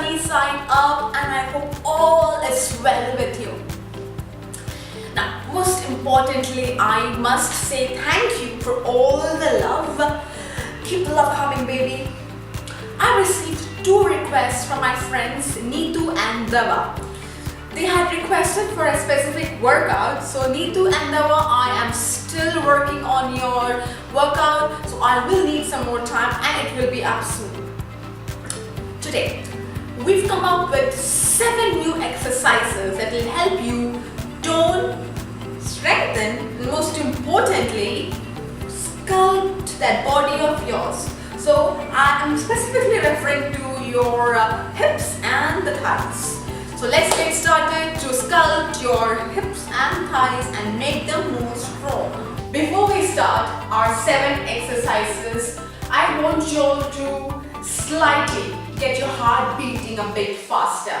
sunny side up, and I hope all is well with you. Now, most importantly, I must say thank you for all the love. Keep the love coming, baby. I received 2 requests from my friends Neetu and Dava. They had requested for a specific workout. So Neetu and Dava, I am still working on your workout. So I will need some more time and it will be up soon. Today, we've come up with 7 new exercises that will help you tone, strengthen, and most importantly, sculpt that body of yours. So I am specifically referring to your hips and the thighs. So let's get started to sculpt your hips and thighs and make them more strong. Before we start our 7 exercises, I want you to slightly get your heart beating a bit faster,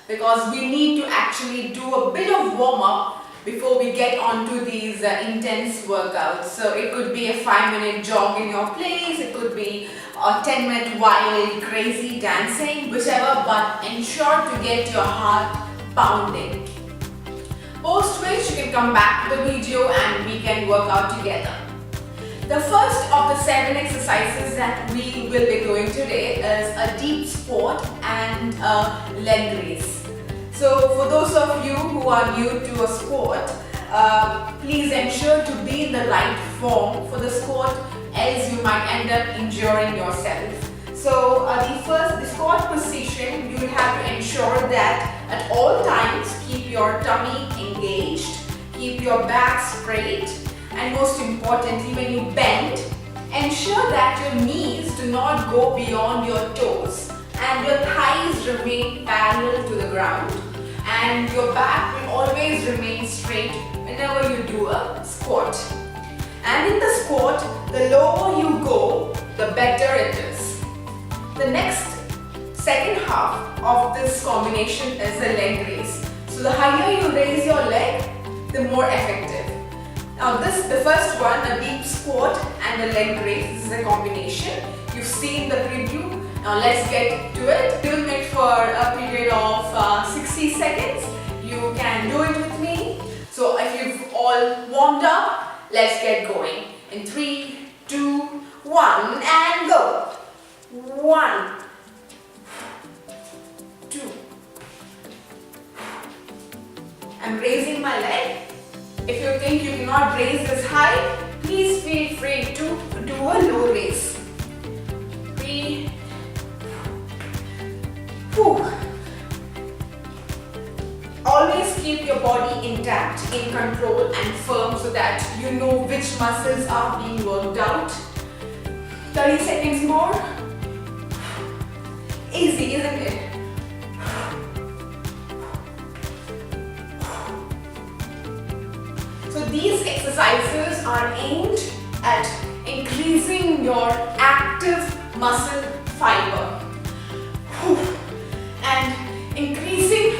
because we need to actually do a bit of warm-up before we get onto these intense workouts. So it could be a 5-minute jog in your place, it could be a 10-minute wild crazy dancing, whichever, but ensure to get your heart pounding. Post which you can come back to the video and we can work out together. The first of the 7 exercises that we will be doing today is a deep squat and a leg raise. So for those of you who are new to a squat, please ensure to be in the right form for the squat, else you might end up injuring yourself. So the squat position, you will have to ensure that at all times keep your tummy engaged, keep your back straight, and most importantly, when you bend, ensure that your knees do not go beyond your toes and your thighs remain parallel to the ground, and your back will always remain straight whenever you do a squat. And in the squat, the lower you go, the better it is. The next second half of this combination is the leg raise. So the higher you raise your leg, the more effective. Now the first one, a deep squat and a leg raise, this is a combination. You've seen the preview. Now let's get to it. Film it for a period of 60 seconds. You can do it with me. So if you've all warmed up, let's get going. In 3, 2, 1 and go. 1, 2. I'm raising my leg. If you think you cannot raise this high, please feel free to do a low raise. 3. Always keep your body intact, in control and firm so that you know which muscles are being worked out. 30 seconds more. Easy, isn't it? So these exercises are aimed at increasing your active muscle fiber. And increasing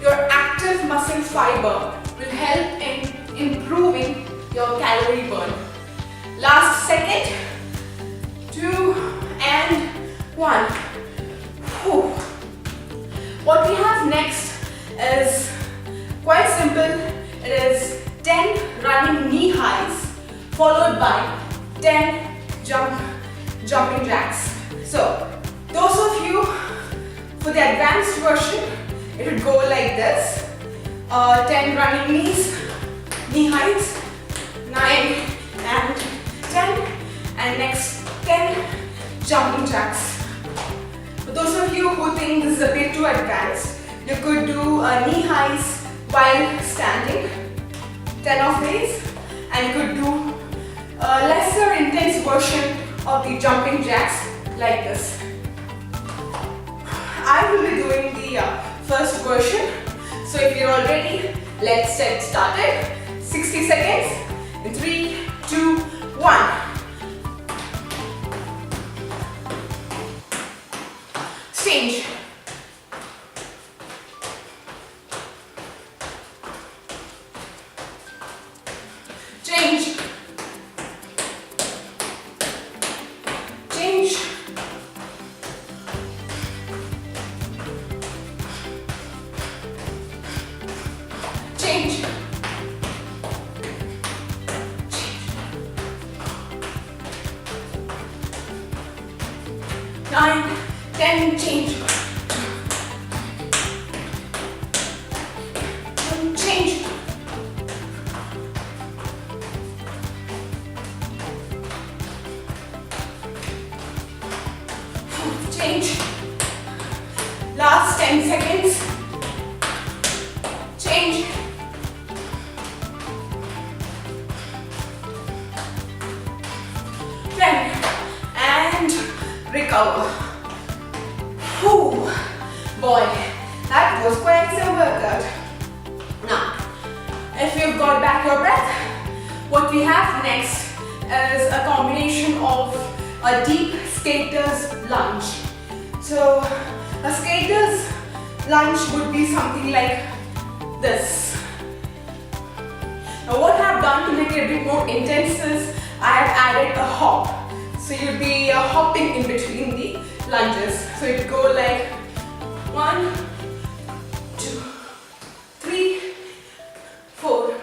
your active muscle fiber will help in improving your calorie burn. Last second, 2 and 1. What we have next is quite simple. It is 10 running knee highs followed by 10 jumping jacks. So those of you for the advanced version, it would go like this. 10 running knee heights, 9 and 10, and next 10 jumping jacks. For those of you who think this is a bit too advanced, you could do knee highs while standing, 10 of these, and you could do a lesser intense version of the jumping jacks like this. I will be doing the first version. So if you're all ready, let's get started. 60 seconds in 3, 2, 1. Change. Change. Change. change. 9, 10, change. Change. Change. Last 10 seconds. Change. And recover. Whew. Boy, that was quite some workout. Now, if you've got back your breath, what we have next is a combination of a deep skater's lunge. So, a skater's lunge would be something like this. Now, what I've done to make it a bit more intense is I have added a hop. So you'll be hopping in between the lunges. So you go like 1, 2, 3, 4.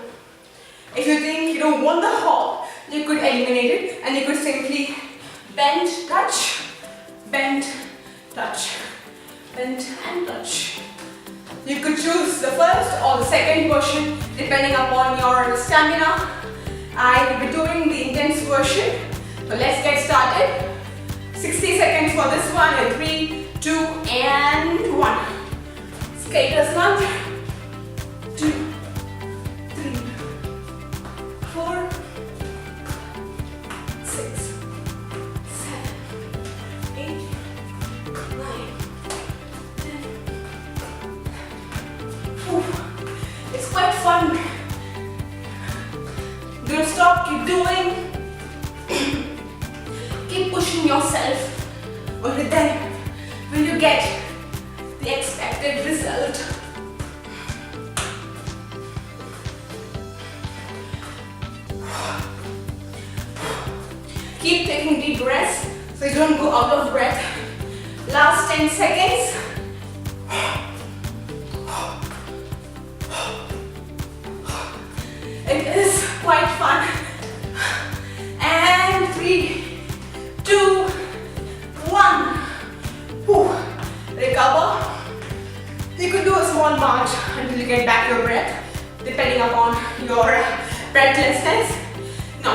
If you think you don't want the hop, you could eliminate it and you could simply bend, touch, bend, touch, bend and touch. You could choose the first or the second version depending upon your stamina. I will be doing the intense version. So let's get started. 60 seconds for this one and 3, 2 and 1. Skater's lunge. 2, 3, 4, 6, 7, 8, 9, 10. Whew. It's quite fun. Don't stop, keep doing. Keep pushing yourself. Only then will you get the expected result. Keep taking deep breaths so you don't go out of breath. Last 10 seconds. It is quite fun. And 3, 2, 1. Whew. Recover. You could do a small march until you get back your breath, depending upon your breathlessness. No.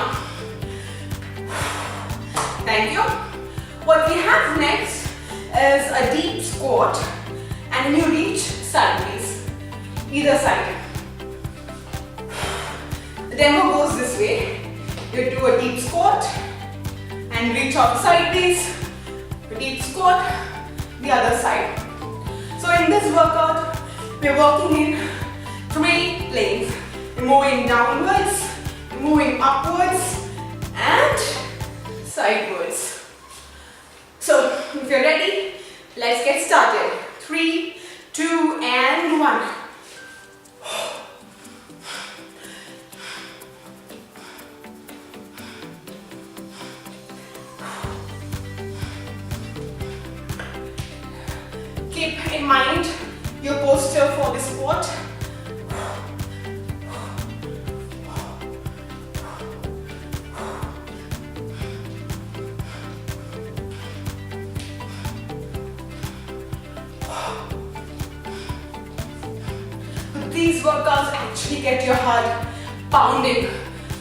Thank you. What we have next is a deep squat and you reach sideways, either side. The demo goes this way. You do a deep squat and reach out sideways, a deep squat, the other side. So in this workout, we're working in 3 lanes. We're moving downwards, moving upwards and sideways. So if you're ready, let's get started. 3, 2 and 1. Keep in mind your posture for the squat. These workouts actually get your heart pounding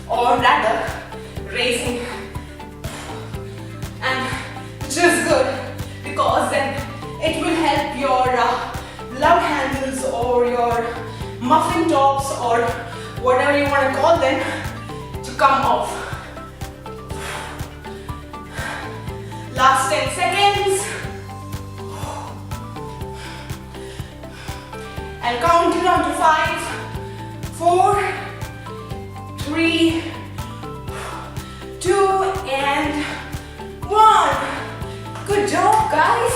or rather racing, and which is good because then it will help your love handles or your muffin tops or whatever you want to call them to come off. Last 10 seconds. I'll count it down to 5, 4, 3, 2 and 1. Good job, guys.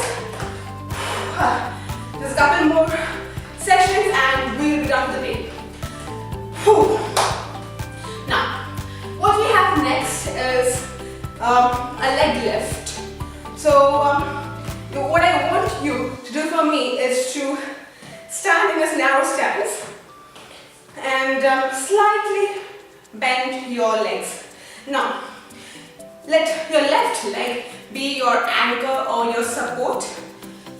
There's a couple more sessions and we'll be done for the day. Now, what we have next is a leg lift. So, what I want you to do for me is to stand in this narrow stance slightly bend your legs. Now, let your left leg be your anchor or your support,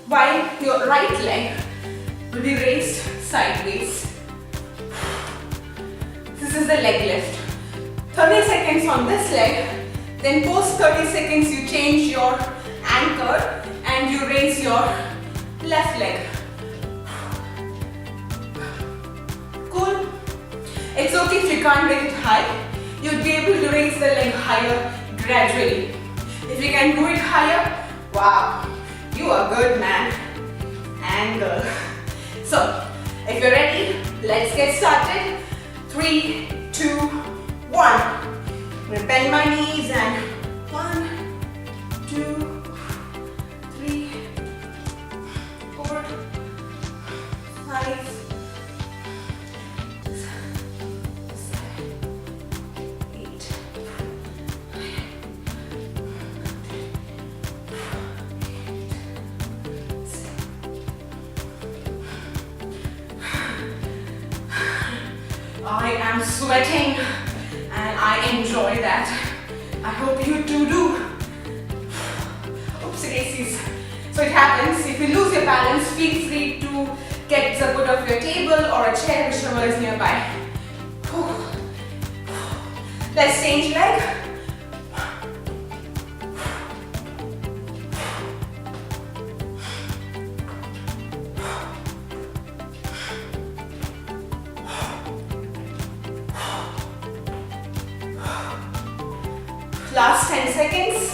while your right leg will be raised sideways. This is the leg lift. 30 seconds on this leg, then post 30 seconds you change your anchor and you raise your left leg. Cool? It's okay if you can't raise it high. You'll be able to raise the leg higher gradually. If you can do it higher, wow, you are good, man and girl. So, if you're ready, let's get started. 3, 2, 1. I'm going to bend my knees and 1, 2, 3, 4, 5, 8. I am sweating and I enjoy that. I hope you too do. Oopsie daisies. So it happens, if you lose your balance, feel free to get support of your table or a chair, whichever is nearby. Let's change leg. Last 10 seconds.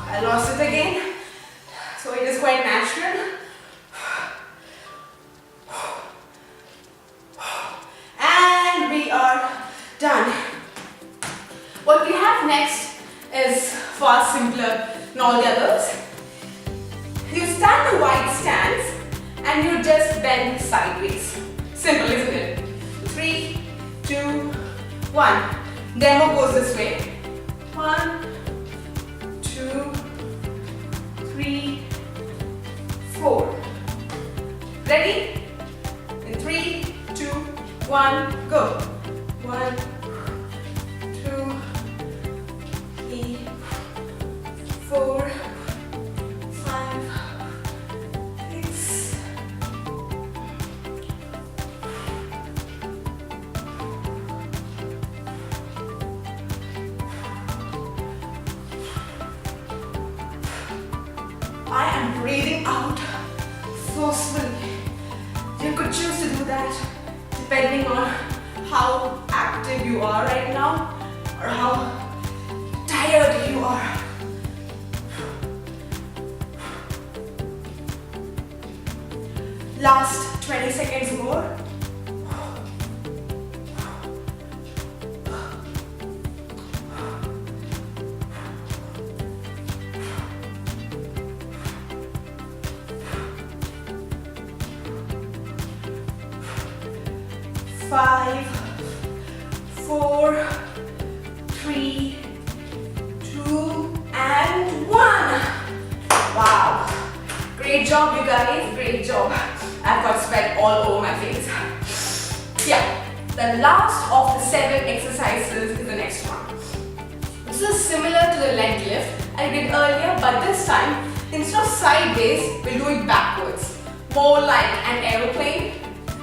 I lost it again, so it is quite natural. And we are done. What we have next is far simpler than all the others. You stand a wide stance and you just bend sideways. Simple, isn't it? 3, 2, 1. Demo goes this way. 1, 2, 3, 4. Ready? In 3, 2, 1, go. 1, 2, 3, 4, 5, 6. I am breathing out forcefully. You could choose to do that depending on how active you are right now or how tired you are. Last 20 seconds more. Five, 4, 3, 2, and 1. Wow. Great job, you guys. Great job. I've got sweat all over my face. Yeah. The last of the 7 exercises is the next one. This is similar to the leg lift I did earlier, but this time, instead of sideways, we'll do it backwards. More like an aeroplane.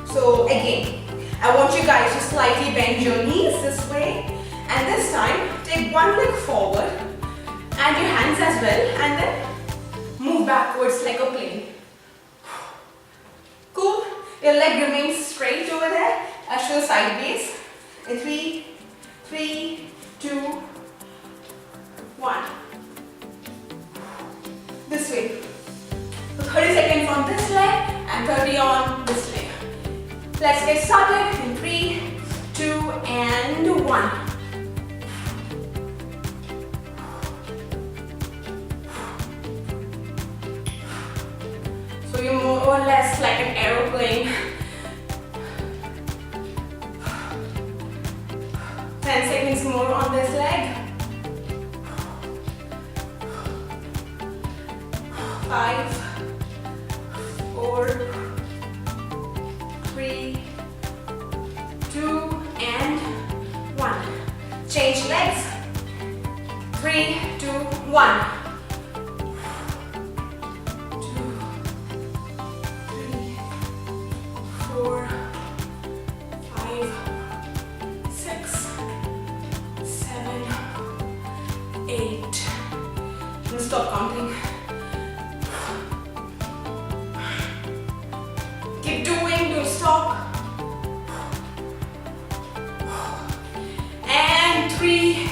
So again, I want you guys to slightly bend your knees this way, and this time take one leg forward and your hands as well, and then move backwards like a plane. Cool? Your leg remains straight over there. I'll show sideways. In 3, 2, 1. This way. So 30 seconds on this leg and 30 on this leg. Let's get started in 3, 2, and 1. So you're more or less like an aeroplane. 10 seconds more on this leg. 5, 4, 3, 2, and 1. Change legs. 3, 2, 1. 2, 3, 4, 5, 6, 7, 8. And stop counting. Keep doing, don't stop. And 3,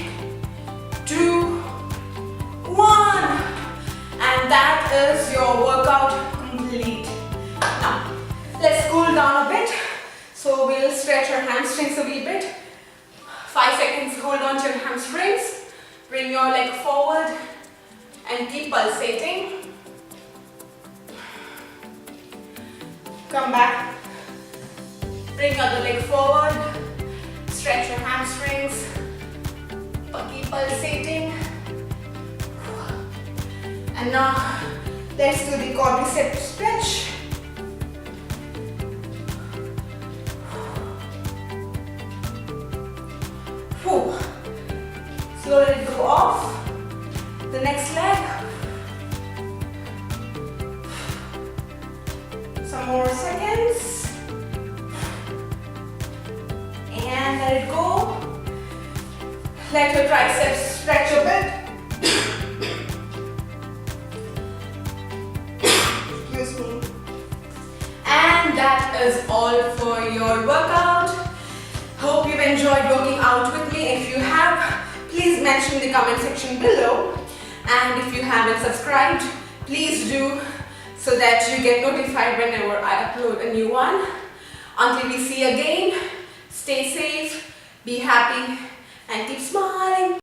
2, 1. And that is your workout complete. Now, let's cool down a bit. So we'll stretch our hamstrings a wee bit. 5 seconds, hold on to your hamstrings. Bring your leg forward and keep pulsating. Come back. Bring your other leg forward. Stretch your hamstrings. Keep pulsating. And now let's do the quadricep stretch. Whew. Slowly let it go off. The next leg. Some more seconds. And let it go. Let your triceps stretch a bit. Excuse me. And that is all for your workout. Hope you've enjoyed working out with me. If you have, please mention in the comment section below. And if you haven't subscribed, please do, so that you get notified whenever I upload a new one. Until we see again, stay safe, be happy, and keep smiling.